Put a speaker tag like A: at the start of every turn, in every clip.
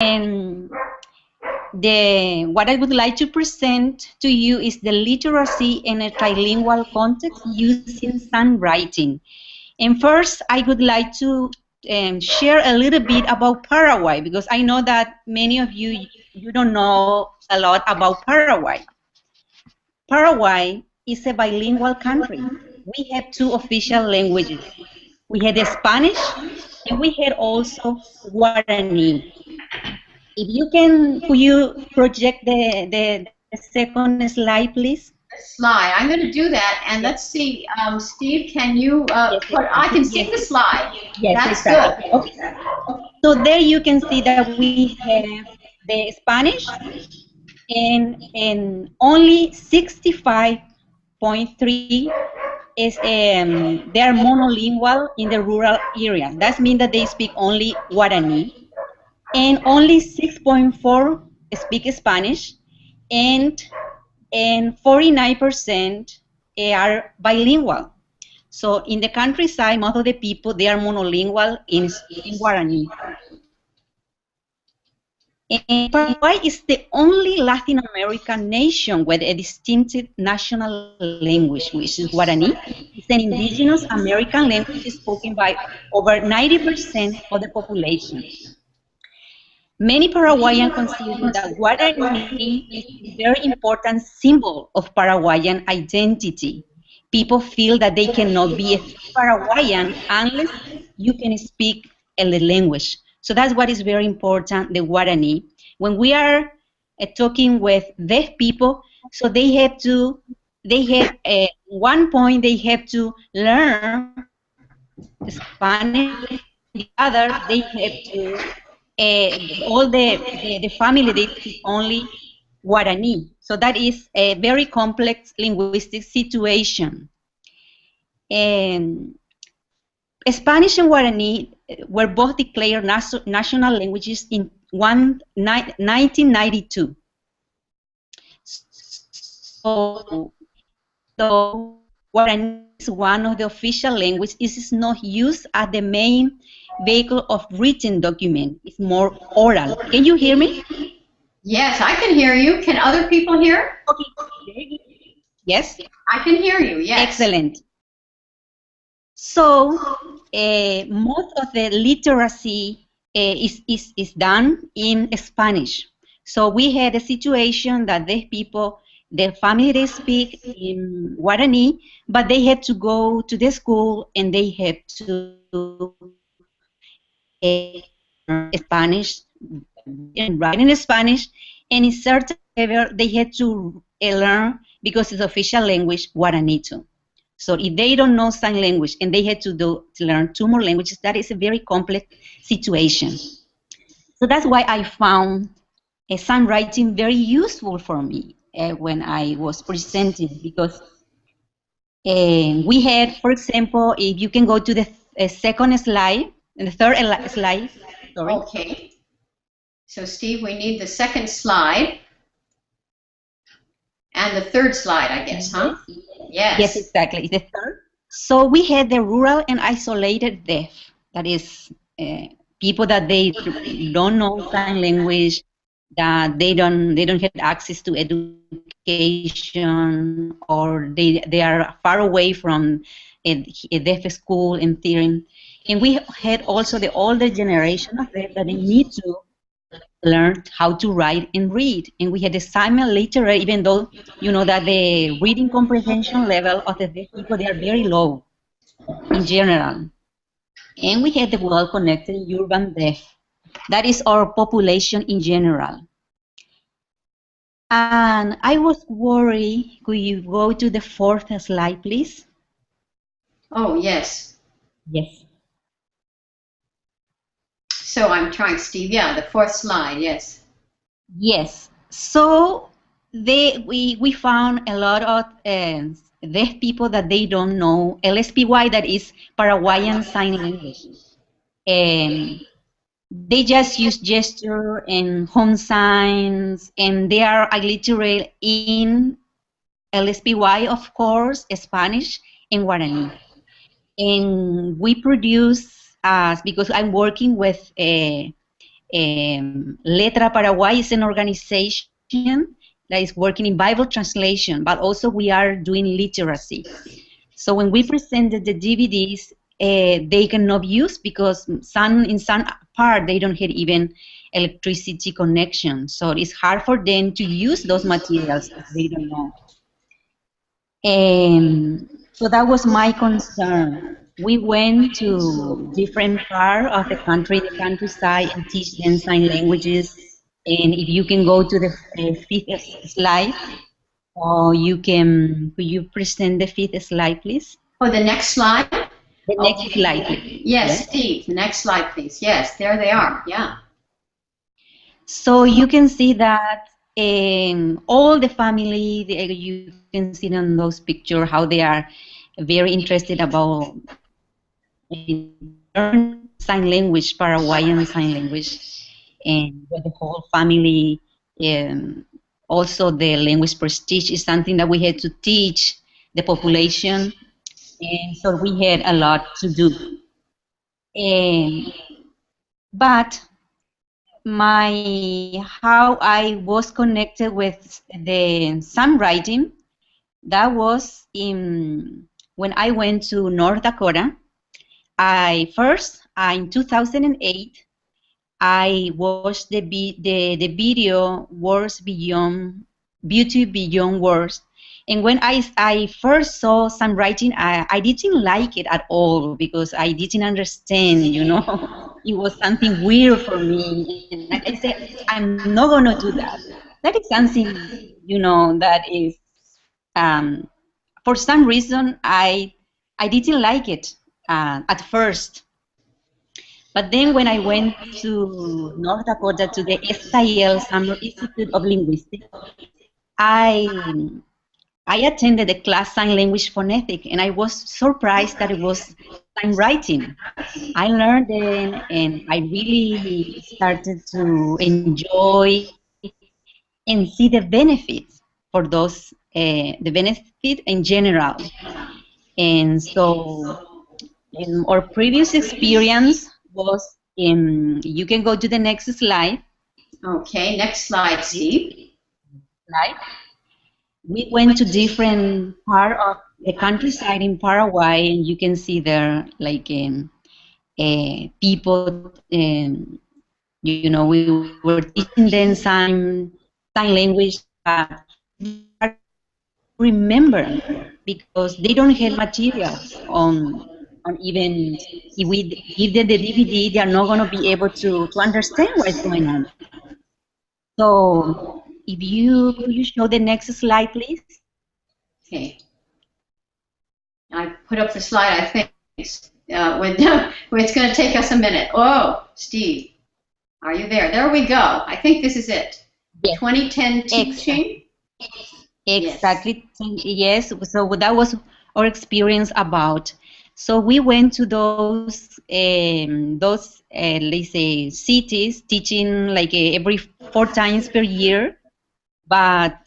A: And what I would like to present to you is the literacy in a trilingual context using SignWriting. And first, I would like to share a little bit about Paraguay, because I know that many of you don't know a lot about Paraguay. Paraguay is a bilingual country. We have 2 official languages. We had the Spanish, and we had also Guaraní. If you can, could you project the second slide, please?
B: Slide. I'm going to do that, and let's see, Steve, can you I can see the slide.
A: Yes,
B: that's
A: exactly.
B: good.
A: Okay. So there you can see that we have the Spanish, and only 65.3 is they are monolingual in the rural areas. That means that they speak only Guarani, and only 6.4 speak Spanish, and 49% are bilingual. So in the countryside, most of the people, they are monolingual in Guarani. And Paraguay is the only Latin American nation with a distinctive national language, which is Guarani. It's an indigenous American language spoken by over 90% of the population. Many Paraguayans consider that Guarani is a very important symbol of Paraguayan identity. People feel that they cannot be a Paraguayan unless you can speak a language. So that's what is very important, the Guarani. When we are talking with deaf people, so they have one point they have to learn Spanish, the other they have to all the family, they speak only Guarani. So that is a very complex linguistic situation. Spanish and Guarani were both declared national languages in 1992. So Guarani is one of the official languages. It is not used as the main vehicle of written document. It's more oral. Can you hear me?
B: Yes, I can hear you. Can other people hear?
A: Okay. Yes?
B: I can hear you, yes.
A: Excellent. So, most of the literacy is done in Spanish. So we had a situation that these people, the family, they speak in Guarani, but they had to go to the school and they had to Spanish and write in Spanish, and in certain level they had to learn, because it's official language, Guarani too. So if they don't know sign language and they had to learn 2 more languages, that is a very complex situation. So that's why I found SignWriting very useful for me when I was presenting, because we had, for example, if you can go to the second slide, and the third slide, sorry.
B: Okay. So Steve, we need the second slide. And the third slide, I guess, huh? Yes.
A: Yes, exactly. The third. So we had the rural and isolated deaf. That is people that they don't know sign language, that they don't have access to education, or they are far away from a deaf school in theory. And we had also the older generation of deaf that they need to learn how to write and read. And we had the semi-literate, even though you know that the reading comprehension level of the deaf people, they are very low in general. And we had the well-connected urban deaf. That is our population in general. And I was worried, could you go to the fourth slide, please?
B: Oh, yes.
A: Yes.
B: So I'm trying, Steve. Yeah, the fourth slide. Yes.
A: Yes. So we found a lot of deaf people that they don't know LSPy, that is Paraguayan Sign Language. They just use gesture and home signs, and they are illiterate in LSPy, of course, Spanish, and Guarani. And we produce, because I'm working with Letra Paraguay is an organization that is working in Bible translation, but also we are doing literacy. So when we presented the DVDs, they cannot use because in some part they don't have even electricity connection. So it's hard for them to use those materials if they don't know. So that was my concern. We went to different parts of the country, the countryside, and teach them sign languages. And if you can go to the fifth slide, or you can, could you present the fifth slide, please?
B: Oh, the next slide?
A: The next slide, please.
B: Yes, Steve, the next slide, please. Yes, there they are, yeah.
A: So you can see that all the family, you can see on those pictures how they are very interested about learn sign language, Paraguayan Sign Language, and with the whole family. Also, the language prestige is something that we had to teach the population, and so we had a lot to do. But how I was connected with the songwriting, that was when I went to North Dakota. In 2008, I watched the video Words Beyond Beauty Beyond Words, and when I first saw songwriting, I didn't like it at all because I didn't understand. You know, it was something weird for me, and I said, I'm not gonna do that. That is something, you know, that is for some reason I didn't like it at first. But then when I went to North Dakota to the SIL, Summer Institute of Linguistics, I attended the class Sign Language Phonetic, and I was surprised that it was sign writing. I learned it, and I really started to enjoy and see the benefits for those, the benefit in general. And so our previous experience was you can go to the next slide.
B: Okay, next slide, Steve.
A: We went to different part of the countryside in Paraguay, and you can see there like people, you know, we were teaching them sign language. Remember, because they don't have materials on even if we give them the DVD, they are not going to be able to understand what's going on. So, if you show the next slide, please.
B: Okay. I put up the slide, I think, when it's going to take us a minute. Oh, Steve, are you there? There we go. I think this is it. Yes. 2010 teaching.
A: Exactly. Yes. So that was our experience about. So we went to those let's say cities, teaching like every 4 times per year, but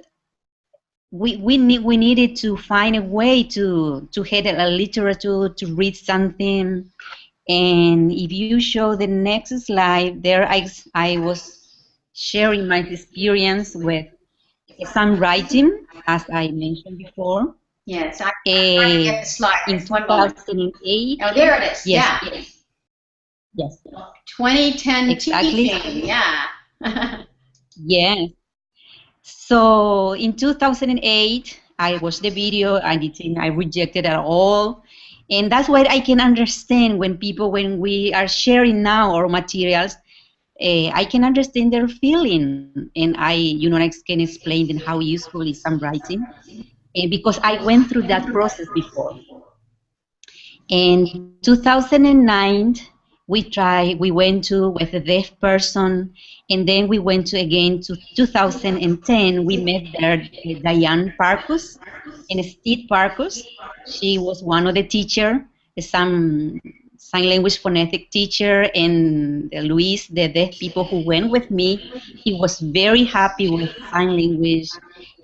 A: we needed to find a way to have a literature, to read something. And if you show the next slide, there I was sharing my experience with some writing, as I mentioned before.
B: Yes, I'm trying to get the slide.
A: In 2008.
B: Oh, there it is.
A: Yes,
B: yeah.
A: Yes.
B: 2010
A: exactly.
B: Teaching. Yeah.
A: Yes. So in 2008, I watched the video. I rejected it all, and that's why I can understand when we are sharing now our materials. I can understand their feeling, and I can explain them how useful is some writing. Because I went through that process before. In 2009, we went to with a deaf person, and then we went to again to 2010. We met there Diane Parkus and Steve Parkus. She was one of the teacher, some sign language phonetic teacher, and Luis, the deaf people who went with me. He was very happy with sign language,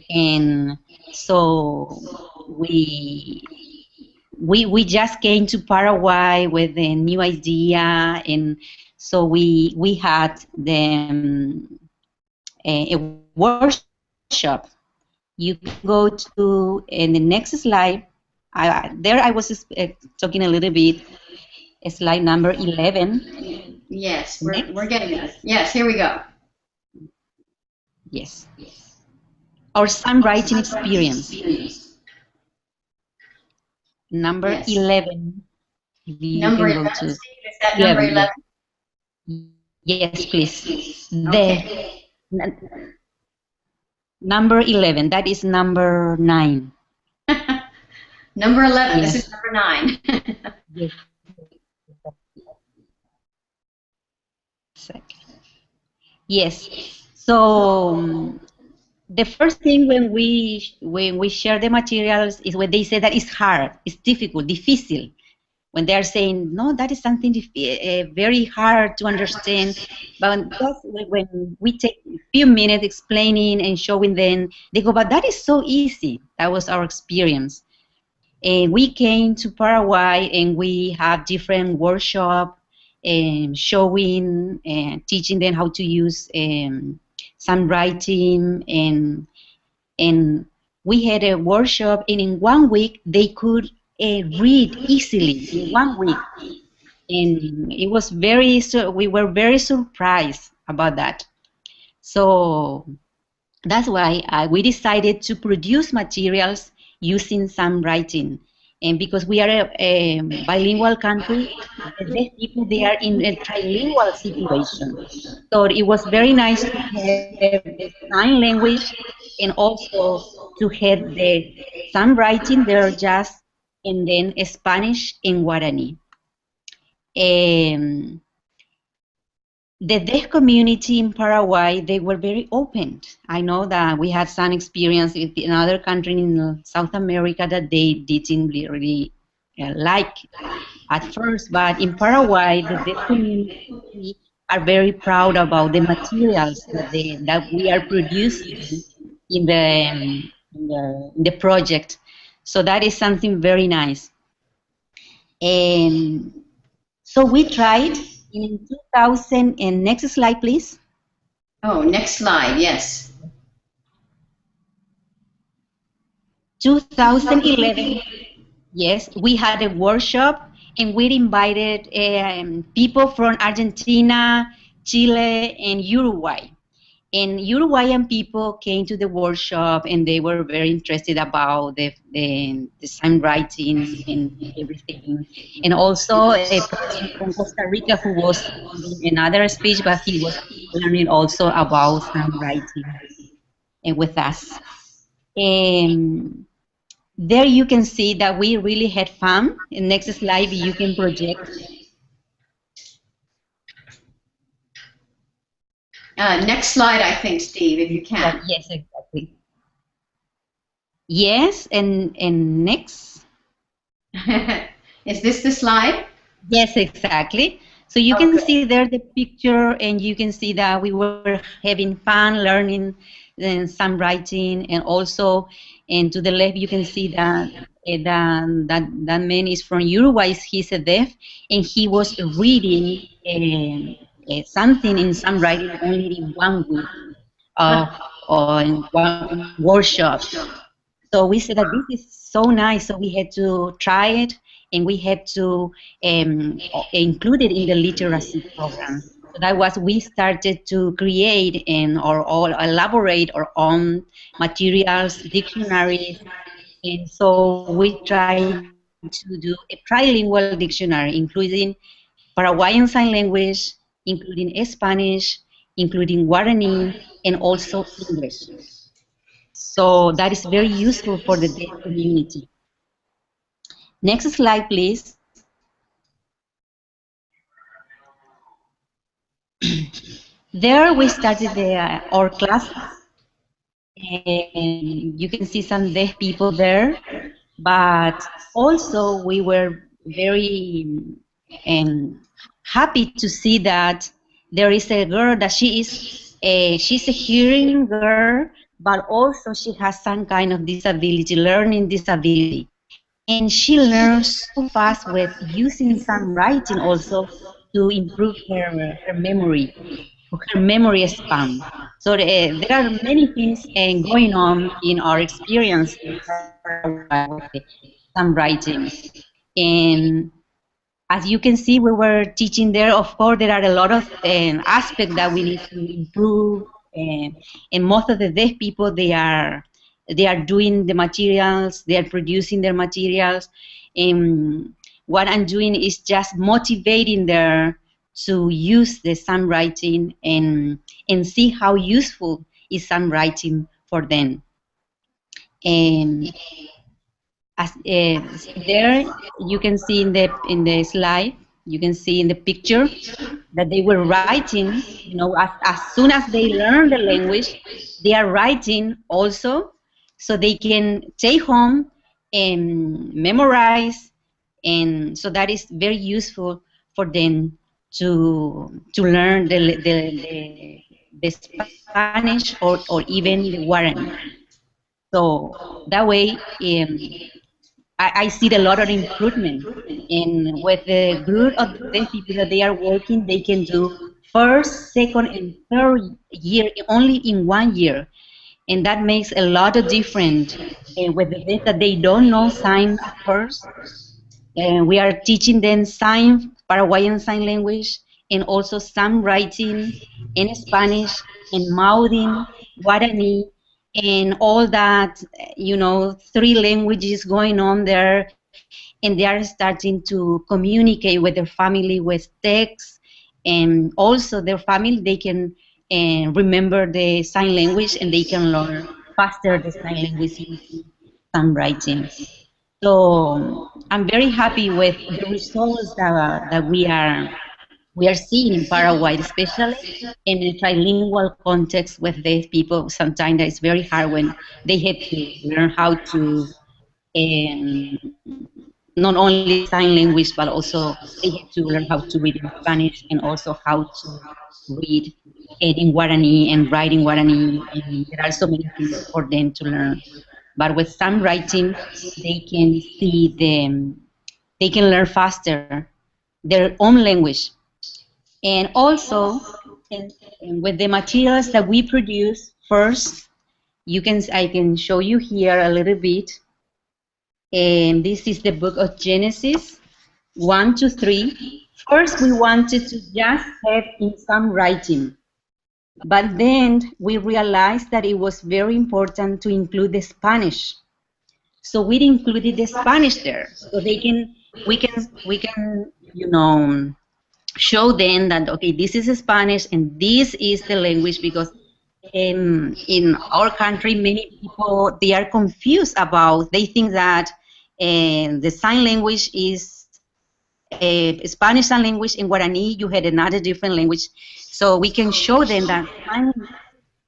A: and so we just came to Paraguay with a new idea, and So we had a workshop. You can go to in the next slide. There I was talking a little bit. Slide number 11.
B: Yes, we're getting there. Yes, here we go.
A: Yes. Our SignWriting Experience. Number 11.
B: Number 11. Steve, is that number 11?
A: Yes, please.
B: Okay.
A: Number 11. That is number 9.
B: Number 11. Yes. This is number 9.
A: Yes. Yes. So the first thing when we share the materials is when they say that it's hard, it's difficult, difícil. When they are saying no, that is something very hard to understand. But just when we take a few minutes explaining and showing them, they go, but that is so easy. That was our experience. And we came to Paraguay and we have different workshops showing and teaching them how to use SignWriting, and we had a workshop, and in 1 week they could read easily in 1 week, and it was we were very surprised about that. So that's why we decided to produce materials using SignWriting. And because we are a bilingual country, the people they are in a trilingual situation. So it was very nice to have the sign language and also to have the SignWriting there just, and then Spanish and Guaraní. The deaf community in Paraguay, they were very open. I know that we had some experience with another country in South America that they didn't really like at first, but in Paraguay, the deaf community are very proud about the materials that we are producing in the project. So that is something very nice. So we tried. In 2000, and next slide, please.
B: Oh, next slide, yes.
A: 2011, yes, we had a workshop, and we invited people from Argentina, Chile, and Uruguay. And Uruguayan people came to the workshop, and they were very interested about the SignWriting and everything. And also a person from Costa Rica who was in another speech, but he was learning also about SignWriting with us. There you can see that we really had fun. In next slide, you can project.
B: Next slide, I think, Steve, if you can.
A: Yes, exactly. Yes, and next.
B: Is this the slide?
A: Yes, exactly. So you can see there the picture, and you can see that we were having fun learning SignWriting, and also, and to the left you can see that that man is from Uruguay. He's a deaf, and he was reading something in SignWriting only in 1 week or in one workshop. So we said that this is so nice, so we had to try it, and we had to include it in the literacy program. So that was, we started to create or elaborate our own materials, dictionaries, and so we tried to do a trilingual dictionary, including Paraguayan Sign Language, including Spanish, including Guarani, and also English. So that is very useful for the deaf community. Next slide, please. There we started our class, and you can see some deaf people there, but also we were very happy to see that there is a girl that she's a hearing girl, but also she has some kind of disability, learning disability. And she learns so fast with using SignWriting also, to improve her memory span. So there are many things going on in our experience in Paraguay with some writing. And as you can see, we were teaching there. Of course, there are a lot of aspects that we need to improve. And most of the deaf people, they are doing the materials, they are producing their materials. And what I'm doing is just motivating them to use the songwriting and see how useful is songwriting for them. And as there you can see in the slide, you can see in the picture that they were writing. You know, as soon as they learn the language, they are writing also, so they can take home and memorize, and so that is very useful for them to learn the Spanish or even the Guarani. So that way, I see a lot of improvement. And with the group of the people that they are working, they can do first, second, and third year only in 1 year. And that makes a lot of difference. And with the fact that they don't know sign at first, and we are teaching them Paraguayan Sign Language, and also some writing in Spanish, and mouthing, Guarani, and all that, you know, 3 languages going on there. And they are starting to communicate with their family with text, and also their family, they can remember the sign language, and they can learn faster the sign language using some writing. So I'm very happy with the results that we are seeing in Paraguay, especially in a trilingual context with these people. Sometimes it's very hard when they have to learn how to not only the sign language, but also they have to learn how to read in Spanish, and also how to read in Guarani and write in Guarani. And there are so many things for them to learn. But with some writing, they can see they can learn faster their own language. And also, and with the materials that we produce, first, I can show you here a little bit. And this is the book of Genesis 1 to 3. First, we wanted to just have in some writing, but then we realized that it was very important to include the Spanish. So we included the Spanish there, so we can you know, show them that, okay, this is Spanish and this is the language, because in our country, many people, they are confused about, they think that the sign language is Spanish sign language. In Guarani, you had another different language. So we can show them that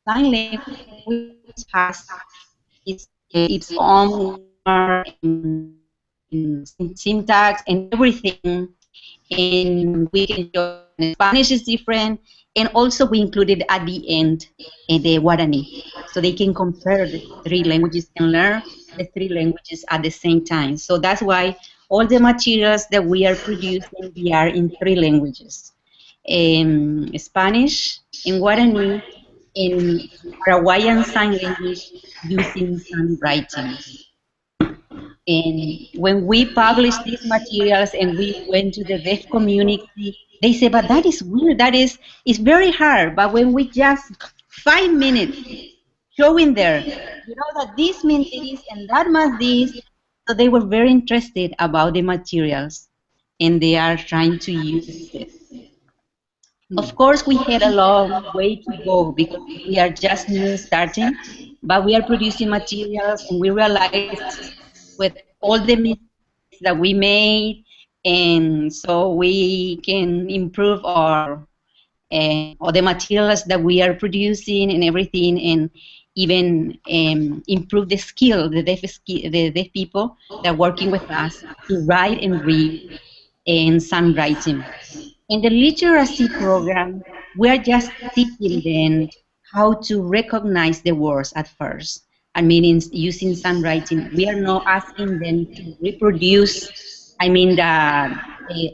A: sign language has its own grammar and syntax and everything. And we can show Spanish is different, and also we included at the end the Guarani, so they can compare the 3 languages and learn the 3 languages at the same time. So that's why all the materials that we are producing, we are in 3 languages: Spanish, in Guarani, in Paraguayan Sign Language, using some writing. And when we published these materials and we went to the deaf community, they say, but that is weird, it's very hard. But when we just 5 minutes showing there, you know, that this means this and that means this, so they were very interested about the materials, and they are trying to use it. Of course, we had a long way to go because we are just new starting, but we are producing materials, and we realized with all the mistakes that we made, and so we can improve our or the materials that we are producing and everything, and even improve the skill, the deaf people that are working with us to write and read and some writing. In the literacy program, we are just teaching them how to recognize the words at first. I mean, using some writing. We are not asking them to reproduce, I mean,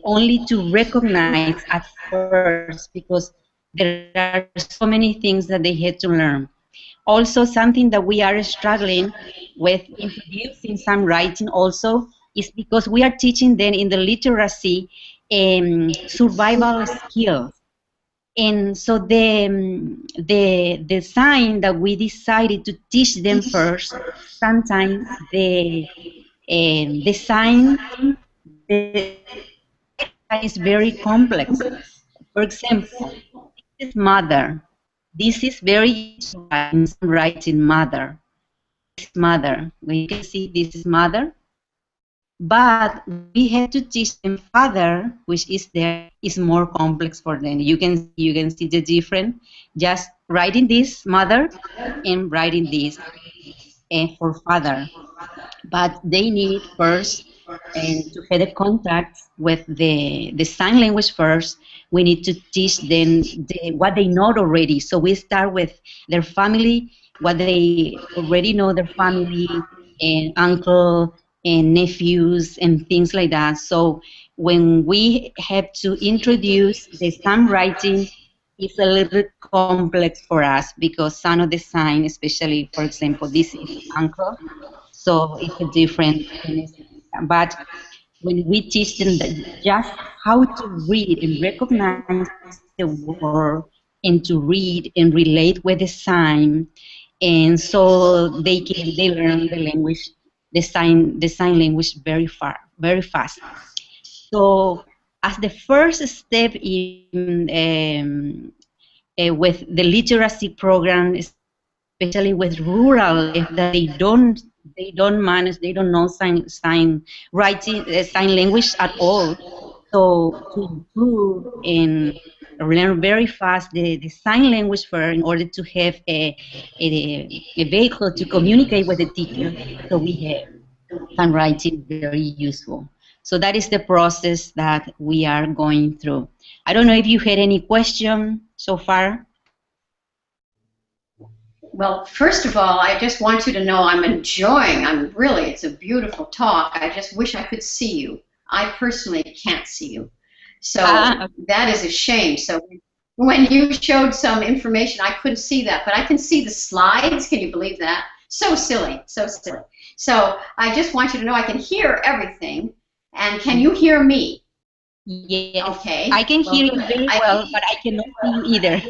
A: only to recognize at first, because there are so many things that they had to learn. Also, something that we are struggling with introducing some writing also is because we are teaching them in the literacy survival skills. And so the sign that we decided to teach them first, sometimes the sign is very complex. For example, this is mother. This is very easy to write in some writing, mother. This is mother. When you can see this is mother. But we had to teach them father, which is more complex for them. You can see the difference. Just writing this mother and writing this for father. But they need first to have a contact with the sign language first. We need to teach them what they know already. So we start with their family, what they already know, their family and uncle and nephews and things like that. So when we have to introduce the sign writing, it's a little bit complex for us because some of the sign, especially for example, this is uncle, so it's a different thing. But when we teach them just how to read and recognize the word and to read and relate with the sign, and so they learn the language, the sign language very fast. So as the first step in with the literacy program, especially with rural, if they don't manage, they don't know sign writing, sign language at all. So to improve and learn very fast the sign language in order to have a vehicle to communicate with the teacher. So we have sign writing very useful. So that is the process that we are going through. I don't know if you had any question so far.
B: Well, first of all, I just want you to know it's a beautiful talk. I just wish I could see you. I personally can't see you. So that is a shame. So when you showed some information, I couldn't see that, but I can see the slides. Can you believe that? So silly, so silly. So I just want you to know I can hear everything. And can you hear me?
A: Yes.
B: Okay.
A: I can hear you very well, but I cannot see you either.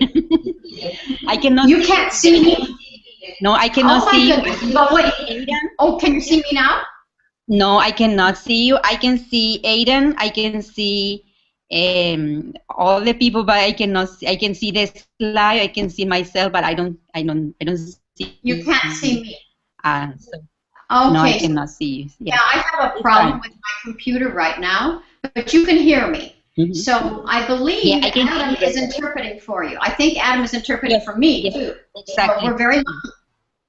A: I cannot.
B: You can't see me?
A: No, I cannot see you.
B: But wait. Oh, can you see me now?
A: No, I cannot see you. I can see Aiden. I can see all the people, but I cannot see. I can see the slide. I can see myself, but I don't see.
B: You can't see me.
A: So,
B: okay.
A: No, I cannot see you.
B: Yeah, I have a problem with my computer right now, but you can hear me. Mm-hmm. So I believe Adam is interpreting for you. I think Adam is interpreting for me too. Exactly. But we're very lucky.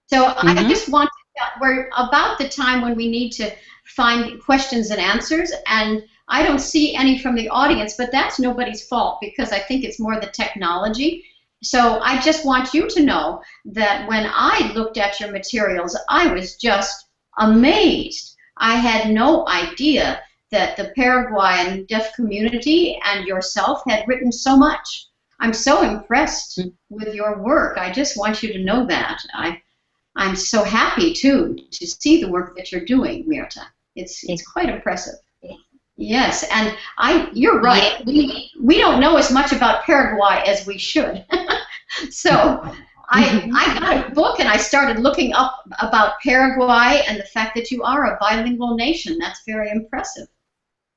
B: So I just want to, we're about the time when we need to find questions and answers, and I don't see any from the audience, but that's nobody's fault because I think it's more the technology. So I just want you to know that when I looked at your materials, I was just amazed. I had no idea that the Paraguayan deaf community and yourself had written so much. I'm so impressed with your work. I just want you to know that. I'm so happy, too, to see the work that you're doing, Mirta. It's quite impressive. Yes, and you're right. We don't know as much about Paraguay as we should. So I got a book and I started looking up about Paraguay and the fact that you are a bilingual nation. That's very impressive.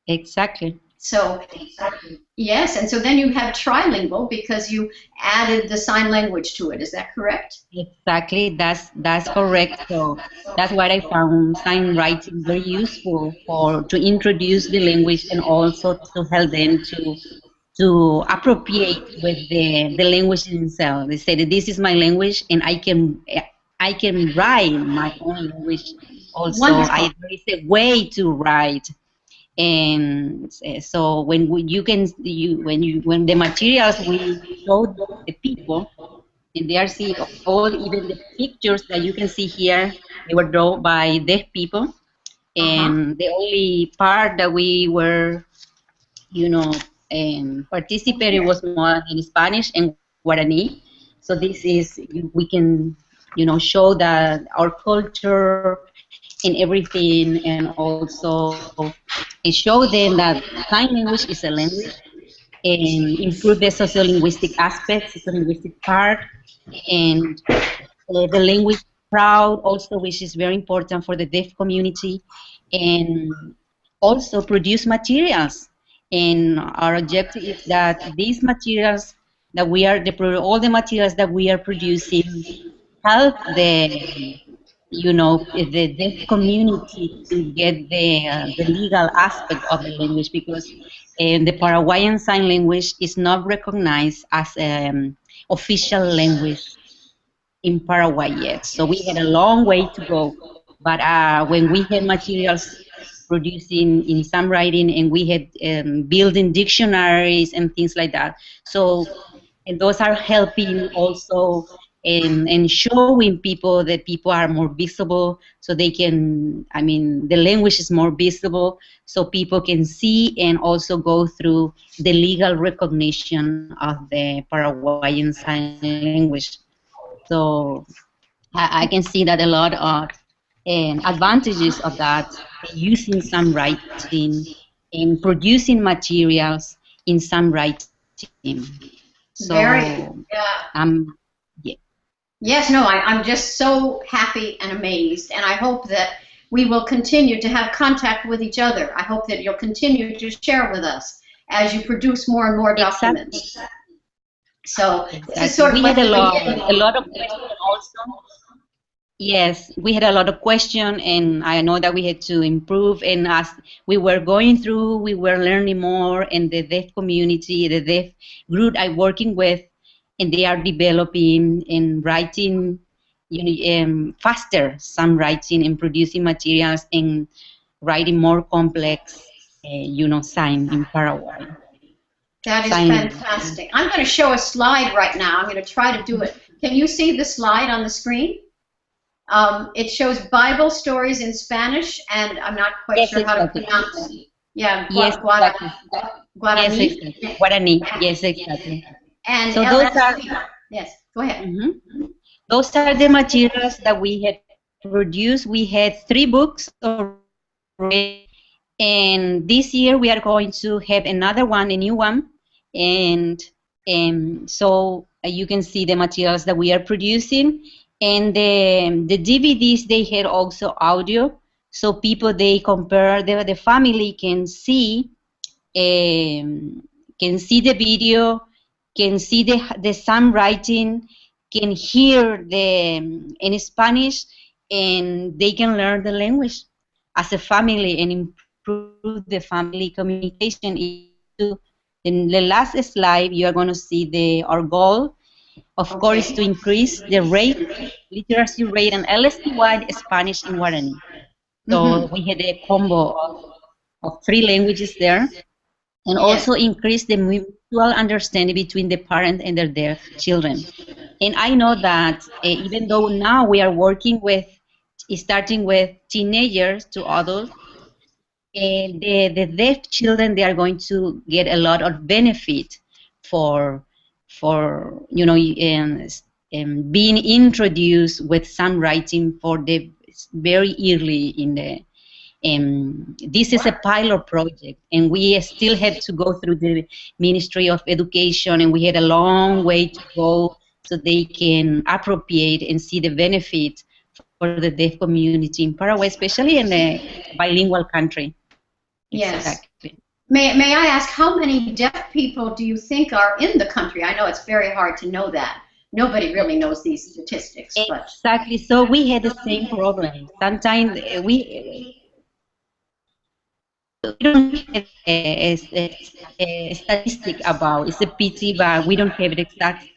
A: Exactly.
B: So, yes, and so then you have trilingual because you added the sign language to it. Is that correct?
A: Exactly, that's correct. So that's what I found sign writing very useful to introduce the language and also to help them to appropriate with the language itself. They say that this is my language and I can write my own language also. There is a way to write. And so when the materials we showed the people, and they are seeing even the pictures that you can see here, they were drawn by deaf people, and the only part that we were you know, participated was more in Spanish and Guaraní. So this is, we can, you know, show that our culture and everything, and also show them that sign language is a language, and improve the sociolinguistic aspects, sociolinguistic part, and the language proud also, which is very important for the deaf community, and also produce materials. And our objective is that these materials that we are, all the materials that we are producing help the, you know, the deaf community to get the legal aspect of the language, because the Paraguayan Sign Language is not recognized as official language in Paraguay yet. So we had a long way to go. But when we had materials producing in some writing, and we had building dictionaries and things like that. So, and those are helping also and showing people that people are more visible, so they can, I mean, the language is more visible, so people can see and also go through the legal recognition of the Paraguayan Sign Language. So I can see that a lot of advantages of that, using some writing and producing materials in some writing. So yeah.
B: Yes, no, I'm just so happy and amazed, and I hope that we will continue to have contact with each other. I hope that you'll continue to share with us as you produce more and more documents.
A: Exactly.
B: So
A: Exactly. This is sort of, we had a lot of questions also. Yes, we had a lot of questions, and I know that we had to improve. And as we were going through, we were learning more, and the deaf community, the deaf group I'm working with, and they are developing and writing, you know, faster, some writing and producing materials and writing more complex, you know, sign in Paraguay.
B: That is fantastic. I'm going to show a slide right now. I'm going to try to do it. Can you see the slide on the screen? It shows Bible stories in Spanish, and I'm not quite sure how to pronounce it. Yeah,
A: Guaraní.
B: Guaraní.
A: Yes, Guaraní. Yes, exactly.
B: And
A: so those are,
B: yes, go ahead.
A: Mm-hmm. Those are the materials that we had produced. We had 3 books already, and this year we are going to have another one, a new one, and so you can see the materials that we are producing. And the DVDs, they had also audio, so people, they compare, the family can see the video, can see the some writing, can hear the in Spanish, and they can learn the language as a family and improve the family communication. In the last slide, you are going to see our goal, of course, to increase the literacy rate and LSPy Spanish in Guaraní. So we had a combo of 3 languages there, and also increase the mutual understanding between the parent and their children. And I know that even though now we are working with, starting with teenagers to adults, the deaf children, they are going to get a lot of benefit for you know, being introduced with some writing for the very early in the. This is a pilot project, and we still have to go through the Ministry of Education, and we had a long way to go so they can appropriate and see the benefit for the deaf community in Paraguay, especially in a bilingual country.
B: Yes. Exactly. May I ask, how many deaf people do you think are in the country? I know it's very hard to know that. Nobody really knows these statistics.
A: Exactly. But. So we had the same problem. Sometimes we don't have a statistic about. It's a pity, but we don't have the exact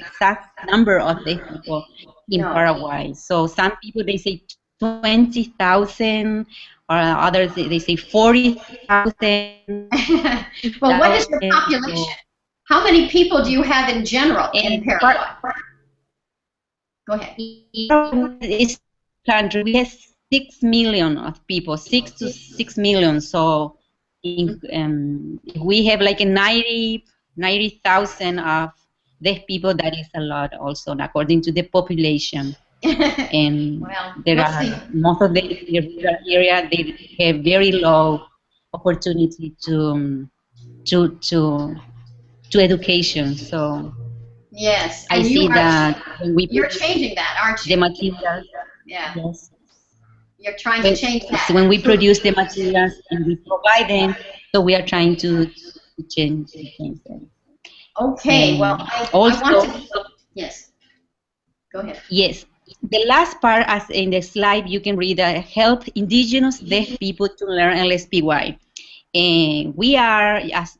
A: number of deaf people in Paraguay. So some people, they say 20,000, or others they say 40,000.
B: Well, what is the population? How many people do you have in general in Paraguay? Go ahead.
A: It's country. We have 6 million of people, 6 to 6 million. So we have like a 90,000 of deaf people. That is a lot also, according to the population. And
B: well,
A: there are most of the rural area, they have very low opportunity to education. So
B: yes,
A: I
B: and
A: see that when we
B: you're changing that, aren't you?
A: the materials,
B: Yeah.
A: yes.
B: You're trying to change that.
A: When we produce the materials and we provide them, so we are trying to change them.
B: Okay, well, I want to, yes, go ahead.
A: Yes, the last part, as in the slide, you can read help indigenous deaf people to learn LSPy. And we are, as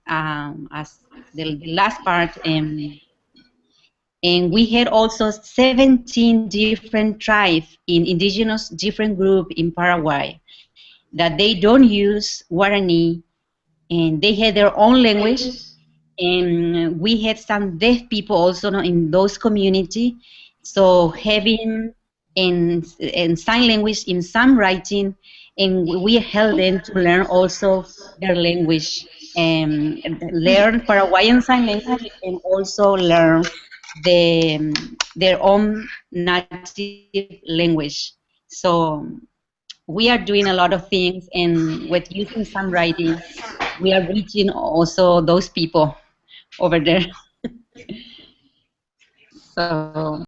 A: the last part, and we had also 17 different tribes in indigenous different group in Paraguay that they don't use Guaraní, and they had their own language. And we had some deaf people also in those community. So having in sign language in some writing, and we help them to learn also their language and learn Paraguayan Sign Language, and also learn their own native language. So we are doing a lot of things, and with using some writing, we are reaching also those people over there. So